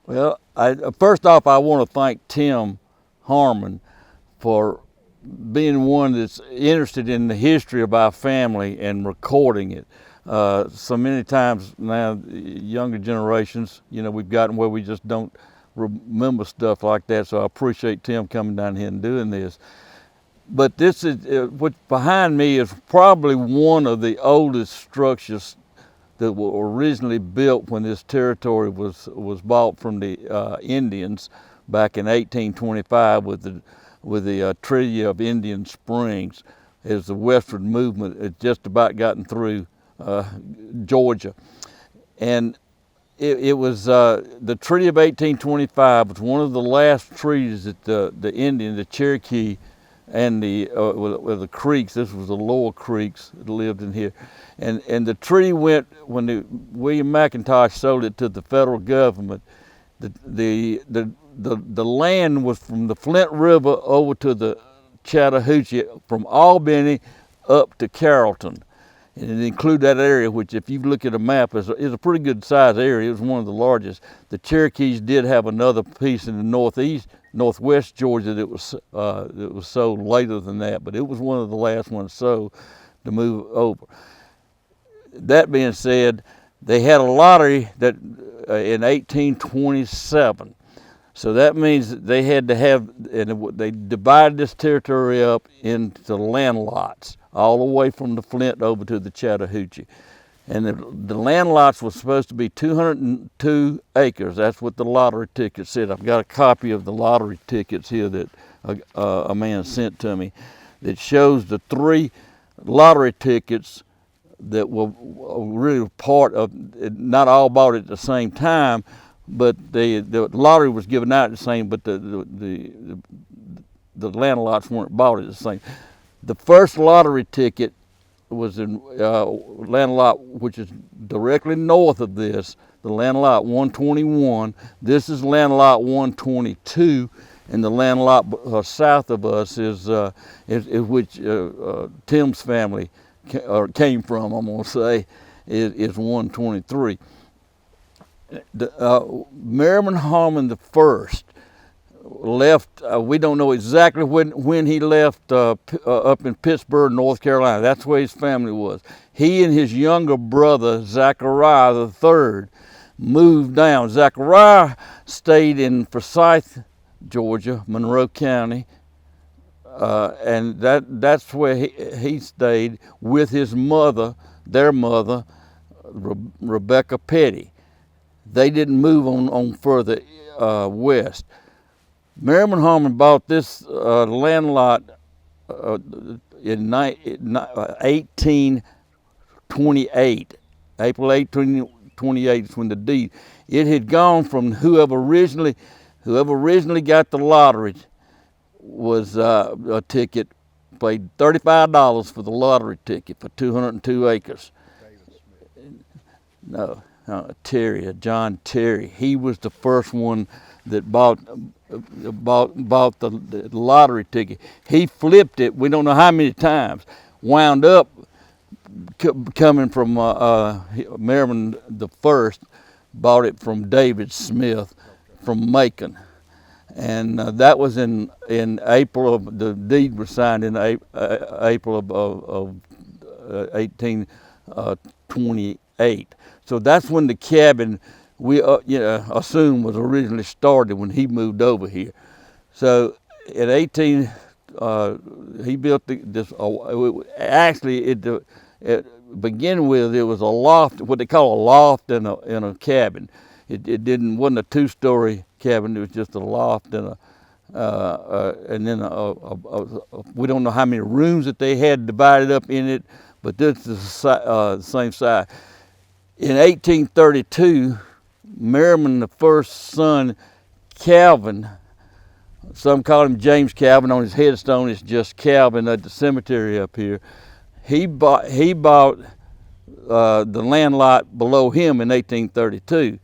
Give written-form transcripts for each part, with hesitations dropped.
Well, first off, I want to thank Tim Harman for being one that's interested in the history of our family and recording it. So many times now, younger generations, we've gotten where we just don't remember stuff like that. So I appreciate Tim coming down here and doing this. But this is what's behind me is probably one of the oldest structures that were originally built when this territory was bought from the Indians back in 1825 with the Treaty of Indian Springs, as the westward movement had just about gotten through Georgia. And it was the Treaty of 1825 was one of the last treaties that the Cherokee, and the creeks. This was the lower creeks that lived in here, and the treaty went when William McIntosh sold it to the federal government. The land was from the Flint River over to the Chattahoochee, from Albany up to Carrollton. And it included that area, which if you look at a map is a pretty good sized area. It was one of the largest. The Cherokees did have another piece in the northwest Georgia that was sold later than that, but it was one of the last ones sold to move over. That being said, they had a lottery that in 1827. So that means that they had to have, and they divided this territory up into land lots, all the way from the Flint over to the Chattahoochee. And the land lots was supposed to be 202 acres. That's what the lottery ticket said. I've got a copy of the lottery tickets here that a man sent to me that shows the 3 lottery tickets that were really part of, not all bought at the same time, but the lottery was given out at the same, but the land lots weren't bought at the same. The first lottery ticket was in land lot, which is directly north of this, the land lot 121. This is land lot 122, and the land lot south of us is which Tim's family came from, I'm gonna say, is 123. Merriman Harman the first left, we don't know exactly when he left up in Pittsburgh, North Carolina. That's where his family was. He and his younger brother, Zachariah the third, moved down. Zachariah stayed in Forsyth, Georgia, Monroe County, and that's where he stayed with his mother, their mother, Rebecca Petty. They didn't move on further west. Merriman Harman bought this land lot in 1828. April 1828 is when the deed. It had gone from whoever originally got the lottery was a ticket, paid $35 for the lottery ticket for 202 acres. No. John Terry. He was the first one that bought the lottery ticket. He flipped it, we don't know how many times, wound up coming from Merriman the first, bought it from David Smith from Macon. And that was in April of, the deed was signed in April of 1828. So that's when the cabin we assume was originally started when he moved over here. So in 18, he built this. Actually, it begin with it was a loft, what they call a loft in a cabin. It wasn't a 2-story cabin. It was just a loft and then we don't know how many rooms that they had divided up in it, but this is the same size. In 1832, Merriman the first's son, Calvin, some call him James Calvin, on his headstone it's just Calvin at the cemetery up here. He bought the land lot below him in 1832.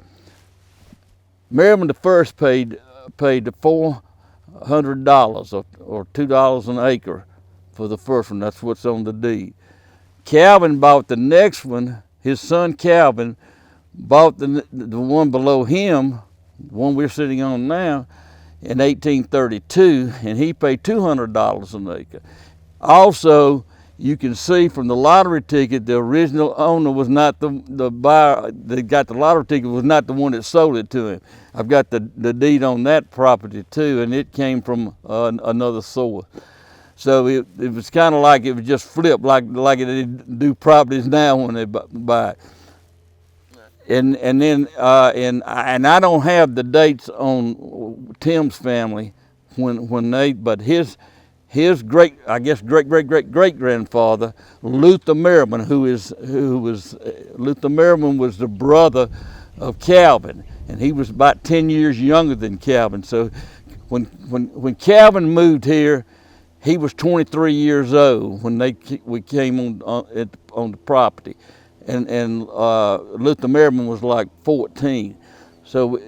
Merriman the first paid $400 or $2 an acre for the first one. That's what's on the deed. Calvin bought the next one. His son Calvin bought the one below him The one we're sitting on now, in 1832, and he paid $200 an acre. Also, you can see from the lottery ticket, the original owner was not the buyer that got the lottery ticket was not the one that sold it to him. I've got the deed on that property too, and it came from another source. So it was kind of like it was just flipped, like they do properties now when they buy it. And then I don't have the dates on Tim's family when they, but his great grandfather, Luther Merriman, Luther Merriman was the brother of Calvin, and he was about 10 years younger than Calvin. So when Calvin moved here, he was 23 years old when we came on the property, and Luther Merriman was like 14. So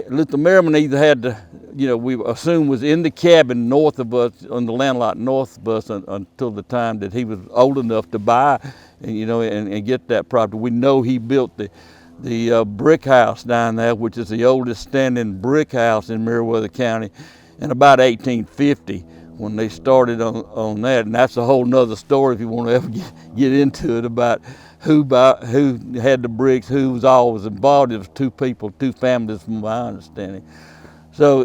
Luther Merriman either had to, we assume was in the cabin north of us, on the land lot north of us, until the time that he was old enough to buy, and get that property. We know he built the brick house down there, which is the oldest standing brick house in Meriwether County, in about 1850 when they started on that. And that's a whole nother story if you want to ever get into it, about who had the bricks, who was always involved. It was two families from my understanding. So,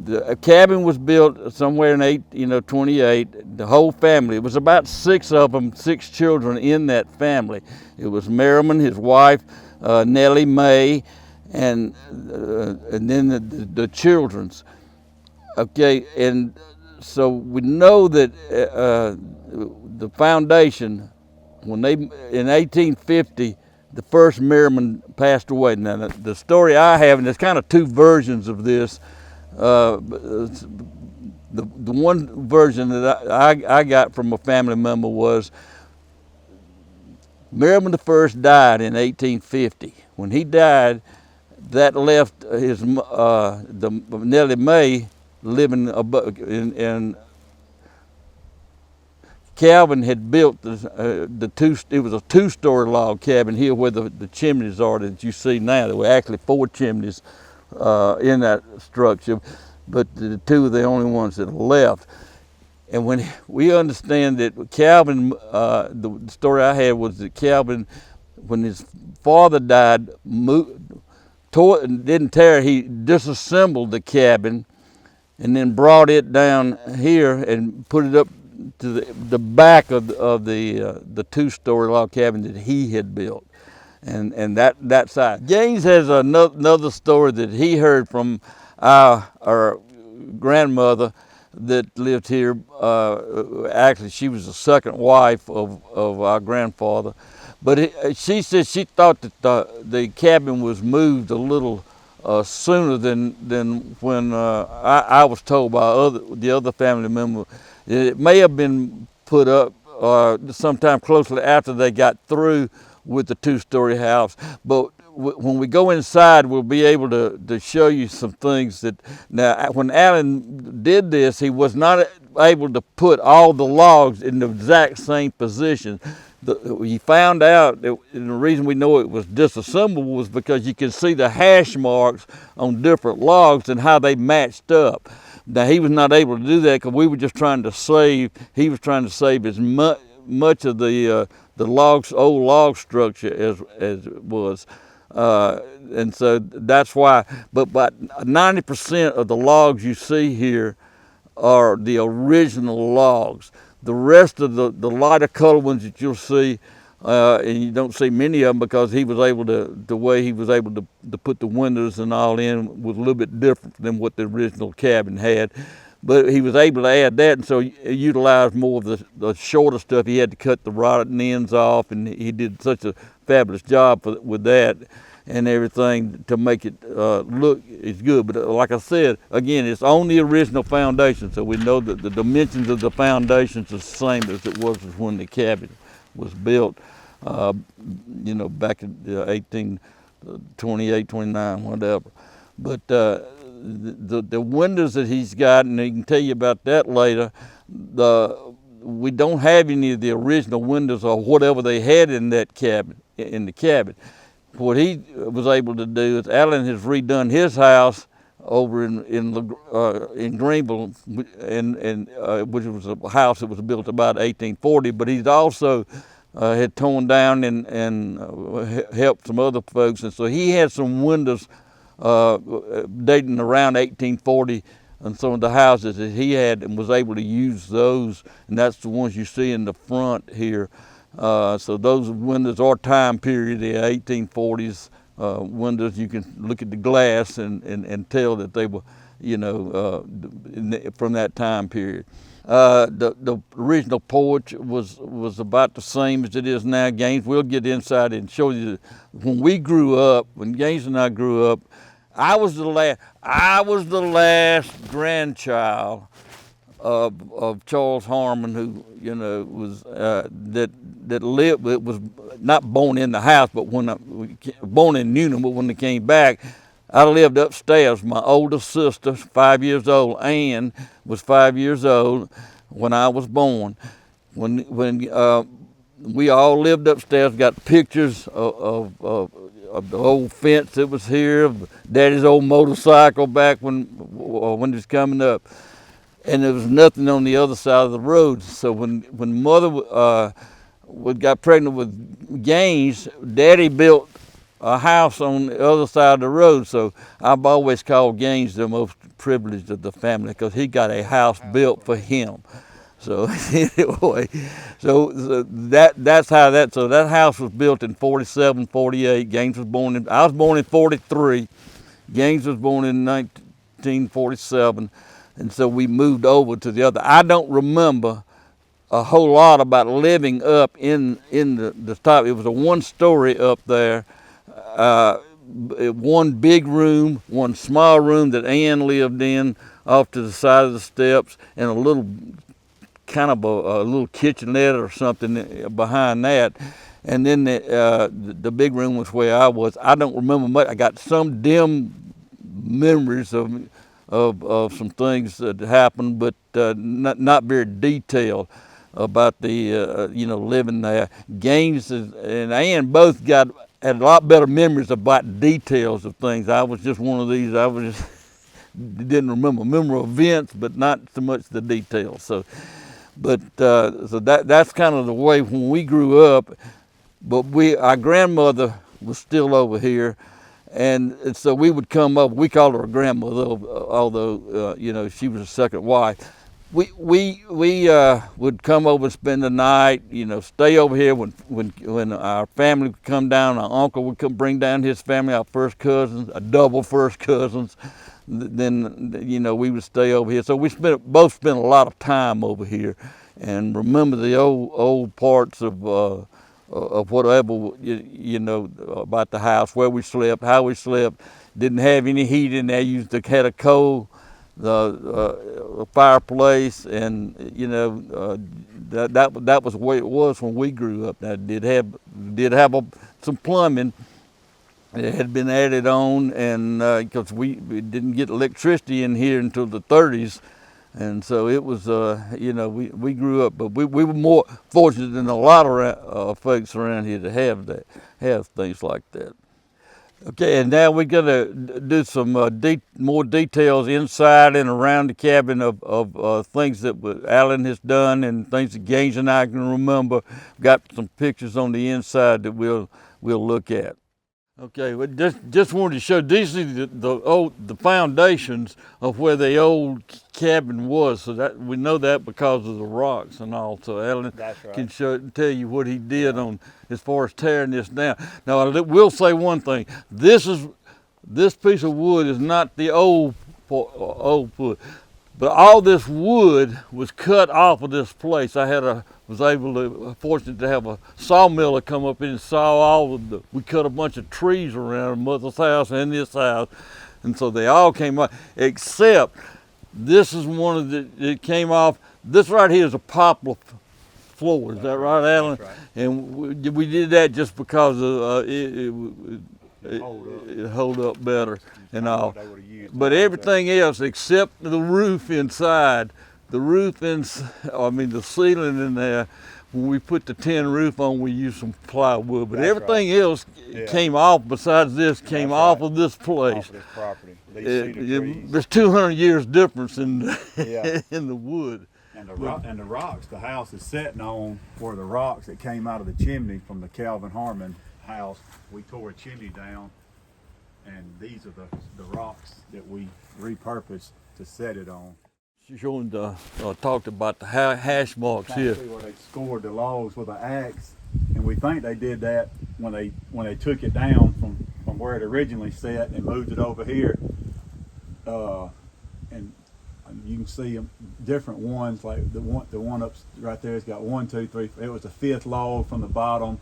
the cabin was built somewhere in 28. The whole family, it was about 6 of them, 6 children in that family. It was Merriman, his wife, Nellie Mae, and then the children's. Okay, and so we know that the foundation, in 1850, the first Merriman passed away. Now the story I have, and there's kind of 2 versions of this. The one version that I got from a family member was Merriman the first died in 1850. When he died, that left the Nellie Mae living above, and Calvin had built it was a 2-story log cabin here where the chimneys are that you see now. There were actually 4 chimneys in that structure, but the 2 are the only ones that are left. And when we understand that Calvin, the story I had was that Calvin, when his father died, didn't tear, he disassembled the cabin and then brought it down here and put it up to the back of the 2-story log cabin that he had built, and that side. Gaines has another story that he heard from our grandmother that lived here. Actually, she was the second wife of our grandfather, but she said she thought that the cabin was moved a little sooner than when I was told by the other family member. It may have been put up sometime closely after they got through with the 2-story house. But when we go inside, we'll be able to show you some things that. Now, when Alan did this, he was not able to put all the logs in the exact same position. He found out that, and the reason we know it was disassembled was because you can see the hash marks on different logs and how they matched up. Now, he was not able to do that because we were just trying to save. He was trying to save as much of the old log structure as it was, and so that's why. But about 90% of the logs you see here are the original logs. The rest of the lighter color ones that you'll see, and you don't see many of them because he was able to, the way he was able to put the windows and all in was a little bit different than what the original cabin had. But he was able to add that, and so utilize more of the shorter stuff. He had to cut the rotten ends off, and he did such a fabulous job with that and everything to make it look as good. But like I said, again, it's on the original foundation, so we know that the dimensions of the foundations are the same as it was when the cabin was built, back in 1828, 29, whatever. But the windows that he's got, and he can tell you about that later, we don't have any of the original windows or whatever they had in that cabin, in the cabin. what he was able to do is Allen has redone his house over in Greenville, which was a house that was built about 1840. But he's also had torn down and helped some other folks, and so he had some windows dating around 1840 on some of the houses that he had, and was able to use those, and that's the ones you see in the front here. So those windows are time period, the 1840s windows. You can look at the glass and tell that they were, from that time period. The original porch was about the same as it is now. Gaines, we'll get inside and show you that when we grew up, when Gaines and I grew up, I was the last grandchild of Charles Harman, who was that lived. It was not born in the house, but born in Newnan. But when they came back, I lived upstairs. My oldest sister, 5 years old, Ann, was 5 years old when I was born. When we all lived upstairs, got pictures of the old fence that was here, of Daddy's old motorcycle back when it was coming up. And there was nothing on the other side of the road. So when Mother got pregnant with Gaines, Daddy built a house on the other side of the road. So I've always called Gaines the most privileged of the family, because he got a house built for him. So anyway, so that's how that. So that house was built in 47, 48. Gaines was born in. I was born in 43. Gaines was born in 1947. And so we moved over to the other. I don't remember a whole lot about living up in the top. It was a one-story up there, one big room, one small room that Ann lived in off to the side of the steps, and a little kind of a little kitchenette or something behind that. And then the big room was where I was. I don't remember much. I got some dim memories of some things that happened, but not very detailed about the living there. Gaines and Ann both had a lot better memories about details of things. I was just one of these. I was just didn't remember events, but not so much the details. So that's kind of the way when we grew up. But our grandmother was still over here. And so we would come up. We called her a grandmother, although she was a second wife. We would come over and spend the night. Stay over here when our family would come down. Our uncle would come bring down his family, our first cousins, a double first cousins. Then we would stay over here. So we both spent a lot of time over here, and remember the old parts of whatever, about the house, where we slept, how we slept. Didn't have any heat in there. Had a coal fireplace, and that was the way it was when we grew up. Now, it did have some plumbing. It had been added on, and because we didn't get electricity in here until the 30s. And so it was, we grew up, but we were more fortunate than a lot of folks around here to have things like that. Okay, and now we're gonna do some more details inside and around the cabin of things that Alan has done and things that Gaines and I can remember. Got some pictures on the inside that we'll look at. Okay, well, just wanted to show these are the foundations of where the old cabin was. So that we know that because of the rocks and all. So Alan can tell you what he did on as far as tearing this down. Now I will say one thing: this piece of wood is not the old wood, but all this wood was cut off of this place. I was fortunate to have a sawmiller come up in and saw we cut a bunch of trees around Mother's house and this house. And so they all came off, except this is one it came off. This right here is a poplar floor. Is that right, Alan? That's right. And we did that just because it hold up better and all. But everything else except the roof inside, the ceiling in there when we put the tin roof on, we used some plywood, but That's everything right. else Yeah. came off besides this, came That's off right. of this place. Off of this property. These cedar trees. There's 200 years difference in Yeah. in the wood. And the rocks the house is sitting on were the rocks that came out of the chimney from the Calvin Harman house. We tore a chimney down, and these are the rocks that we repurposed to set it on. Showing talked about the hash marks here. See where they scored the logs with an axe, and we think they did that when they took it down from where it originally sat and moved it over here. And you can see them different ones, like the one up right there has got 1, 2, 3. It was the 5th log from the bottom,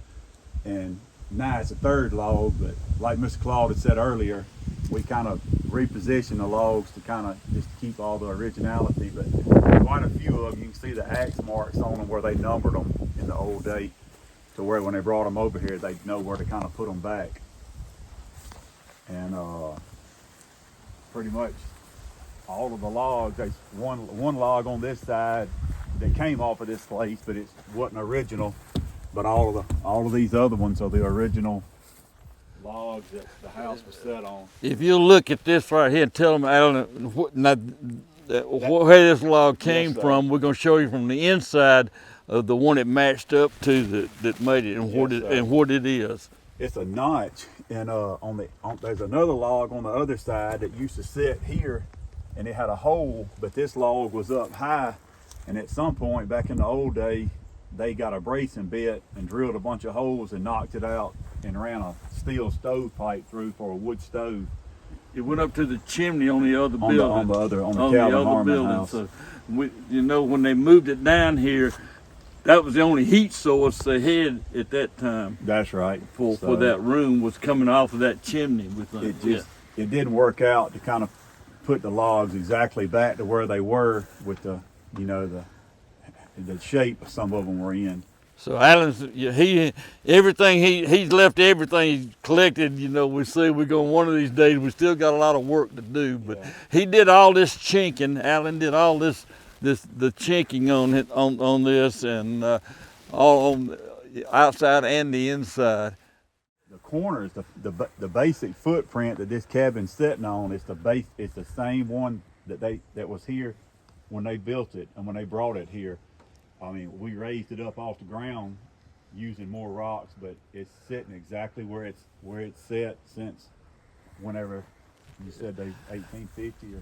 and now it's the 3rd log. But like Mr. Claude had said earlier, we kind of reposition the logs to kind of just keep all the originality. But quite a few of them, you can see the axe marks on them where they numbered them in the old day, to where when they brought them over here, they'd know where to kind of put them back. And pretty much all of the logs, there's one log on this side that came off of this place, but it wasn't original. But all of these other ones are the original logs that the house was set on. If you look at this right here and tell them, Alan, where this log came from, we're going to show you from the inside of the one it matched up to that made it, and what it is. It's a notch, and there's another log on the other side that used to sit here, and it had a hole, but this log was up high, and at some point back in the old day, they got a bracing bit and drilled a bunch of holes and knocked it out and ran a steel stove pipe through for a wood stove. It went up to the chimney on the other building. On the Calvin Harman house. So, when they moved it down here, that was the only heat source they had at that time. That's right. For that room was coming off of that chimney. It didn't work out to kind of put the logs exactly back to where they were with the shape some of them were in. So Alan's he's left everything he's collected. We say we're going one of these days. We still got a lot of work to do, but he did all this chinking. Alan did all the chinking on this, and all on the outside and the inside. The corners, the basic footprint that this cabin's sitting on is it's the same one that was here when they built it and when they brought it here. I mean, we raised it up off the ground using more rocks, but it's sitting exactly where it's set since whenever you said they 1850 or.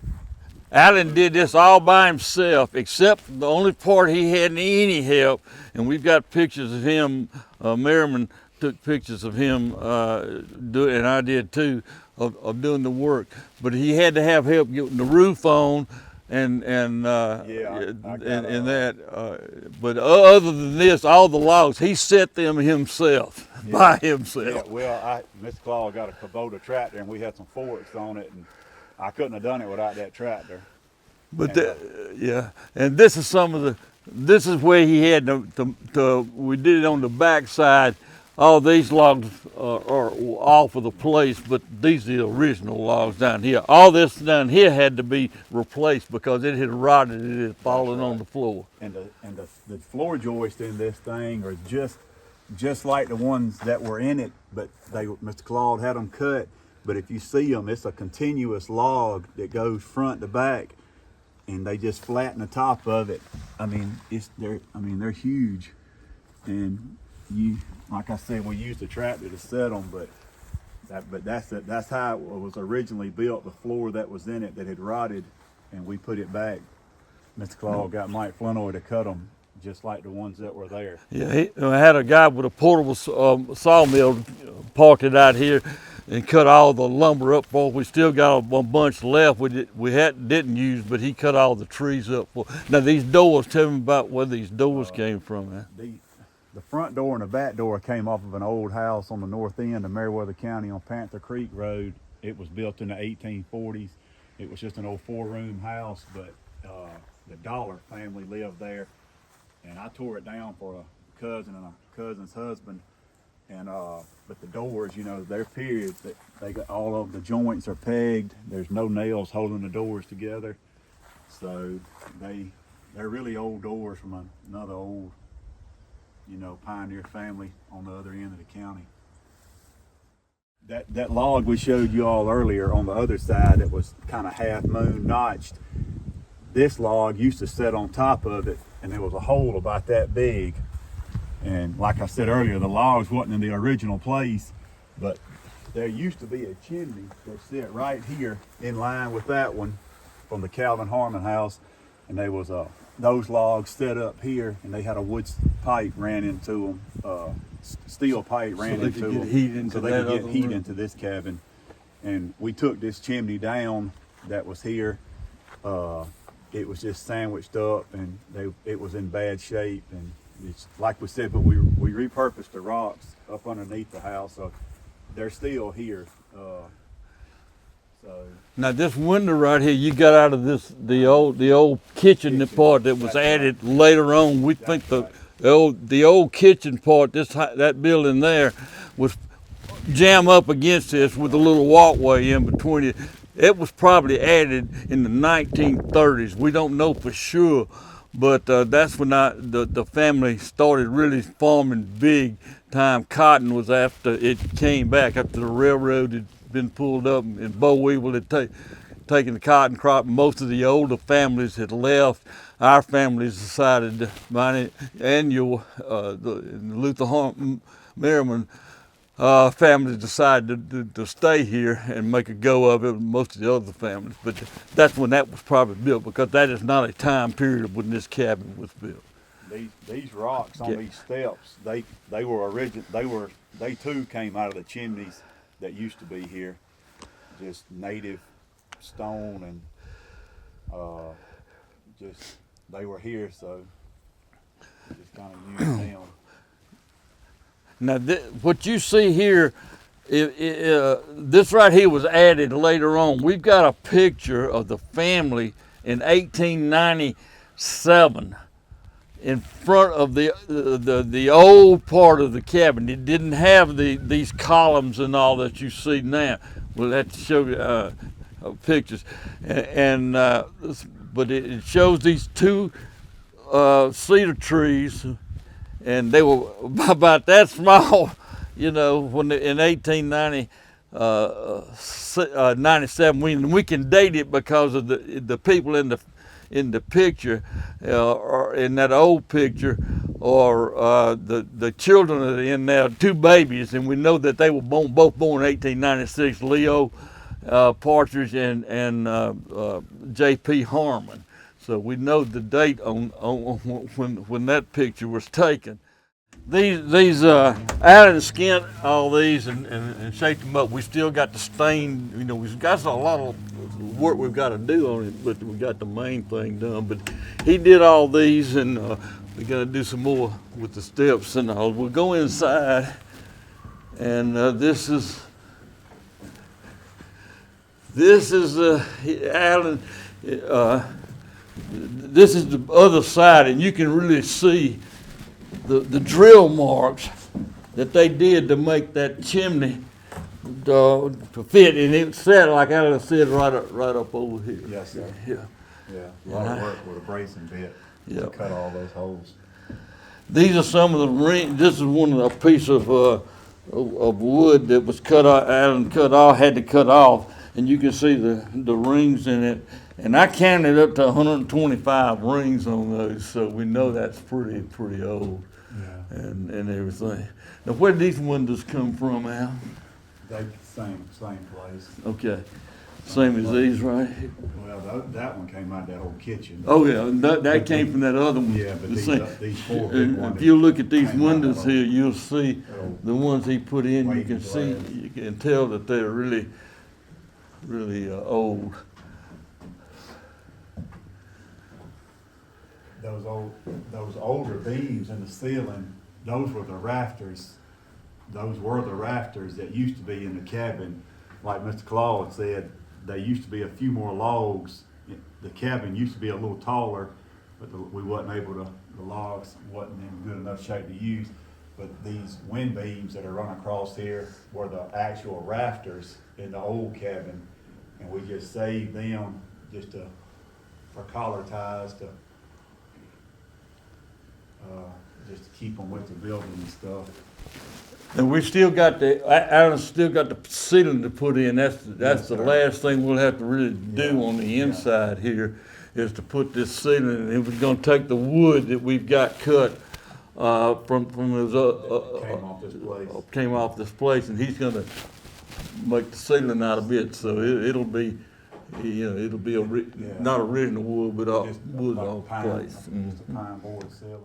Alan did this all by himself, except the only part he had any help, and we've got pictures of him. Merriman took pictures of him and I did too, of doing the work. But he had to have help getting the roof on. But other than this, all the logs, he set them himself, by himself. Yeah, well, Mr. Claude got a Kubota tractor, and we had some forks on it, and I couldn't have done it without that tractor. But and this is this is where he had we did it on the back side. All these logs are off of the place, but these are the original logs down here. All this down here had to be replaced because it had rotted, it had fallen on the floor. And the floor joists in this thing are just like the ones that were in it, but Mr. Claude had them cut. But if you see them, it's a continuous log that goes front to back, and they just flatten the top of it. I mean, they're huge, and like I said, we used a tractor to set them, but that's how it was originally built. The floor that was in it that had rotted, and we put it back. Mr. Claude got Mike Flenoy to cut them just like the ones that were there. Yeah, I had a guy with a portable sawmill parked it out here and cut all the lumber up for. We still got a bunch left we didn't use, but he cut all the trees up for. Now these doors, tell me about where these doors came from, man. The front door and the back door came off of an old house on the north end of Meriwether County on Panther Creek Road. It was built in the 1840s. It was just an old 4-room house, but the Dollar family lived there. And I tore it down for a cousin and a cousin's husband. And but the doors, they're period. They got all of the joints are pegged. There's no nails holding the doors together. So they're really old doors from another old you know, pioneer family on the other end of the county. That log we showed you all earlier on the other side that was kind of half moon notched, this log used to sit on top of it, and there was a hole about that big. And like I said earlier, the logs wasn't in the original place, but there used to be a chimney that sit right here in line with that one from the Calvin Harman house, and there was those logs set up here, and they had a wood pipe ran into them, steel pipe ran into them, so they could get heat into this cabin. And we took this chimney down that was here. It was just sandwiched up, and it was in bad shape, and it's like we said, but we repurposed the rocks up underneath the house, so they're still here. So now this window right here, you got out of the old kitchen part that was added later on. We think the old kitchen part, that building there, was jammed up against this with a little walkway in between it. It was probably added in the 1930s. We don't know for sure, but that's when the family started really farming big time. Cotton was after it came back, after the railroad had been pulled up and Bo Weevil had taken the cotton crop. Most of the older families had left. Our families decided, mine and the Luther Merriman families decided to stay here and make a go of it with most of the other families. But that's when that was probably built, because that is not a time period when this cabin was built. These rocks on these steps, they too came out of the chimneys that used to be here, just native stone, and just they were here, so just kind of used them. Now, what you see here, this right here was added later on. We've got a picture of the family in 1897 in front of the old part of the cabin. It didn't have these columns and all that you see now. We'll have to show you pictures, but it shows these two cedar trees. And they were about that small, you know, when in 1897. We can date it because of the people in the picture, or in that old picture, or the children that are in there, two babies, and we know that they were both born in 1896. Leo Partridge and J.P. Harman. So we know the date on when that picture was taken. These Alan skinned all these and shaped them up. We still got the stain. You know, we've got a lot of work we've got to do on it, but we got the main thing done. But he did all these, and we're gonna do some more with the steps and all. We'll go inside, and this is Alan. This is the other side, and you can really see the drill marks that they did to make that chimney to fit, and it set, like Alan said, right up over here. Yes, sir. Yeah. Yeah, a lot of work with a bracing bit to cut all those holes. These are some of the rings. This is one of a piece of wood that was cut off. Alan had to cut off, and you can see the rings in it. And I counted up to 125 rings on those, so we know that's pretty old. Yeah. And everything. Now, where did these windows come from, Al? They same place. Okay, same as these right here. Well, that one came out of that old kitchen. Oh yeah, that came from that other one. Yeah, but these four big And ones. if you look at these windows here, you'll see the ones he put in. You can see, you can tell that they're really old. Those older beams in the ceiling, those were the rafters. Those were the rafters that used to be in the cabin. Like Mr. Claude said, there used to be a few more logs. The cabin used to be a little taller, but we wasn't able to, the logs wasn't in good enough shape to use. But these wind beams that are run across here were the actual rafters in the old cabin. And we just saved them just for collar ties to just to keep them with the building and stuff. And we still got Alan's still got the ceiling to put in. That's Yes, the sir. last thing we'll have to really do Yeah, on the yeah. inside here is to put this ceiling. And we're gonna take the wood that we've got cut from those Came off this place. came off this place, and he's gonna make the ceiling out of it. So it'll be, it'll be Yeah. not original wood, but Just wood like off pine, place. just a pine board ceiling.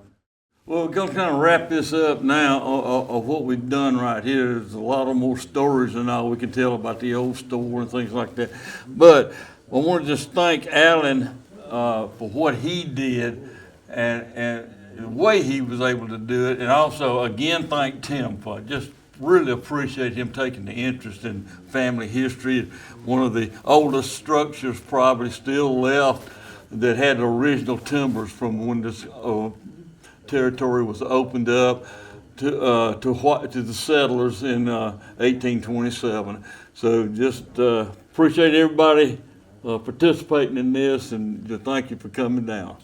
Well, we're gonna kind of wrap this up now of what we've done right here. There's a lot of more stories and all we can tell about the old store and things like that. But I want to just thank Alan for what he did and the way he was able to do it. And also, again, thank Tim for it. Just really appreciate him taking the interest in family history. One of the oldest structures probably still left that had original timbers from when this territory was opened up to the settlers in 1827. So just appreciate everybody participating in this, and thank you for coming down.